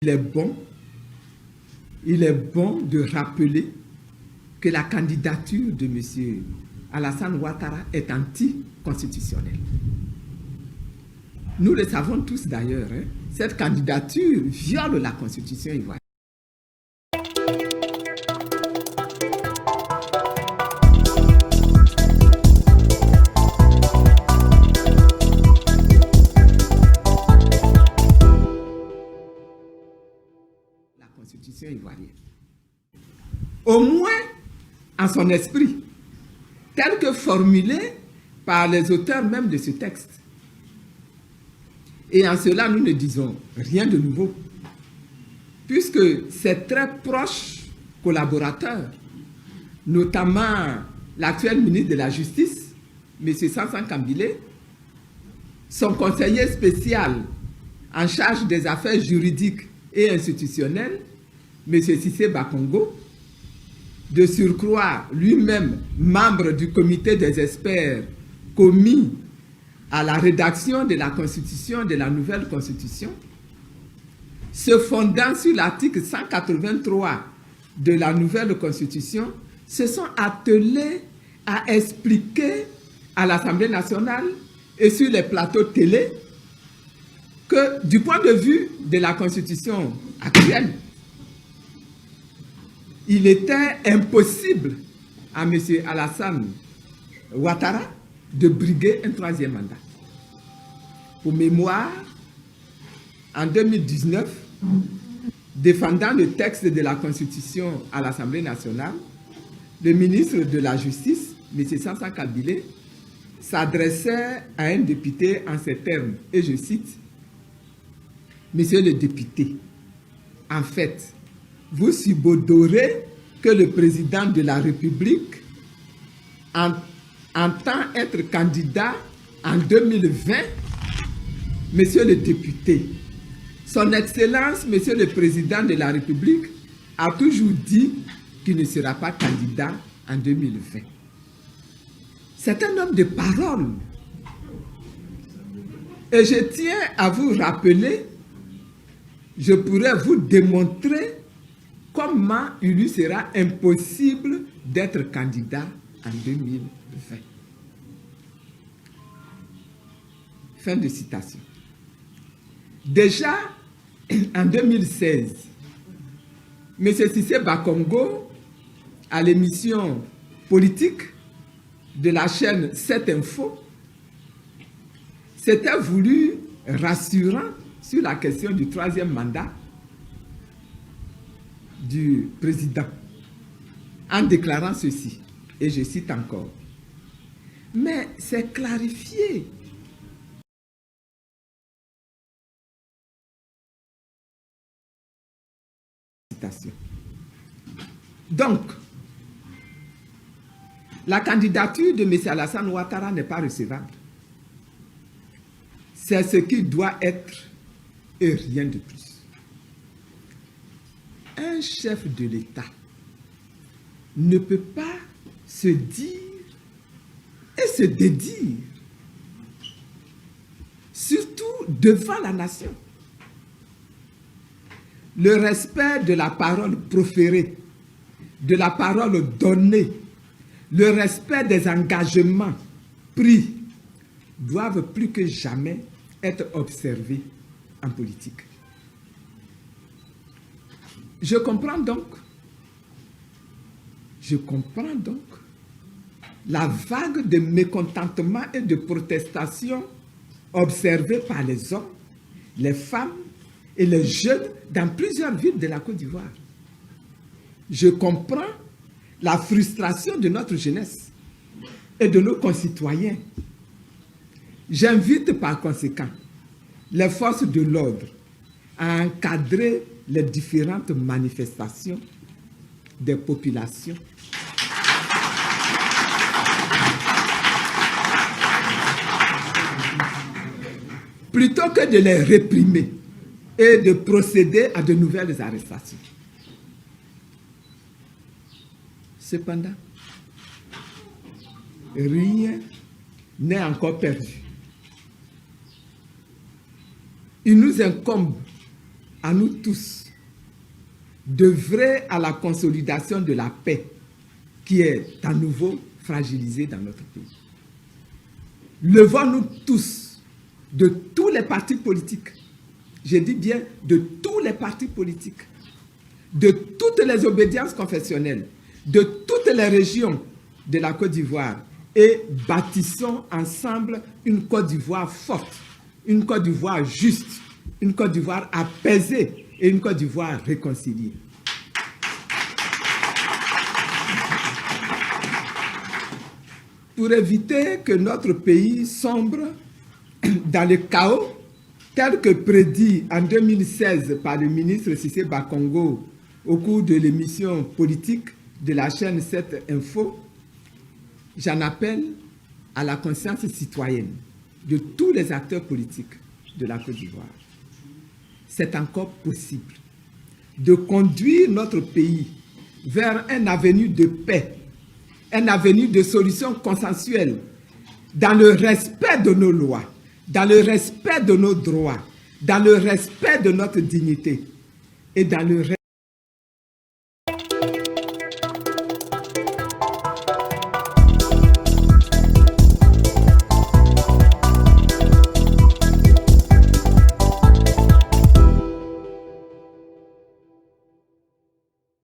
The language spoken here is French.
il est bon de rappeler que la candidature de M. Alassane Ouattara est anticonstitutionnelle. Nous le savons tous d'ailleurs, hein, cette candidature viole la Constitution ivoirienne. La Constitution ivoirienne. Au moins en son esprit, tel que formulé par les auteurs même de ce texte. Et en cela, nous ne disons rien de nouveau, puisque ces très proches collaborateurs, notamment l'actuel ministre de la Justice, M. Sansan Kambile, son conseiller spécial en charge des affaires juridiques et institutionnelles, M. Cissé Bakongo, de surcroît lui-même membre du comité des experts commis à la rédaction de la Constitution, de la nouvelle Constitution, se fondant sur l'article 183 de la nouvelle Constitution, se sont attelés à expliquer à l'Assemblée nationale et sur les plateaux télé que du point de vue de la Constitution actuelle, il était impossible à M. Alassane Ouattara de briguer un troisième mandat. Pour mémoire, en 2019, défendant le texte de la Constitution à l'Assemblée nationale, le ministre de la Justice, M. Sansan Kambile, s'adressait à un député en ces termes, et je cite, « Monsieur le député, en fait, vous subodorez que le président de la République entend être candidat en 2020, Monsieur le député. Son Excellence, Monsieur le Président de la République, a toujours dit qu'il ne sera pas candidat en 2020. C'est un homme de parole. Et je tiens à vous rappeler, je pourrais vous démontrer comment il lui sera impossible d'être candidat en 2020. Fin de citation. Déjà, en 2016, M. Cissé Bakongo, à l'émission politique de la chaîne 7 Info, s'était voulu rassurant sur la question du troisième mandat du président, en déclarant ceci, et je cite encore, « Mais c'est clarifié ». Donc, la candidature de M. Alassane Ouattara n'est pas recevable. C'est ce qui doit être et rien de plus. Un chef de l'État ne peut pas se dire et se dédire, surtout devant la nation. Le respect de la parole proférée, de la parole donnée, le respect des engagements pris doivent plus que jamais être observés en politique. Je comprends donc la vague de mécontentement et de protestation observée par les hommes, les femmes et les jeunes dans plusieurs villes de la Côte d'Ivoire. Je comprends la frustration de notre jeunesse et de nos concitoyens. J'invite par conséquent les forces de l'ordre à encadrer les différentes manifestations des populations. Plutôt que de les réprimer et de procéder à de nouvelles arrestations. Cependant, rien n'est encore perdu. Il nous incombe à nous tous d'œuvrer à la consolidation de la paix qui est à nouveau fragilisée dans notre pays. Levons-nous tous, de tous les partis politiques, je dis bien de tous les partis politiques, de toutes les obédiences confessionnelles, de toutes les régions de la Côte d'Ivoire, et bâtissons ensemble une Côte d'Ivoire forte, une Côte d'Ivoire juste, une Côte d'Ivoire apaisée et une Côte d'Ivoire réconciliée. Pour éviter que notre pays sombre dans le chaos, tel que prédit en 2016 par le ministre Cissé Bakongo au cours de l'émission politique de la chaîne 7 Info, j'en appelle à la conscience citoyenne de tous les acteurs politiques de la Côte d'Ivoire. C'est encore possible de conduire notre pays vers un avenir de paix, un avenir de solutions consensuelles, dans le respect de nos lois, dans le respect de nos droits, dans le respect de notre dignité et dans le respect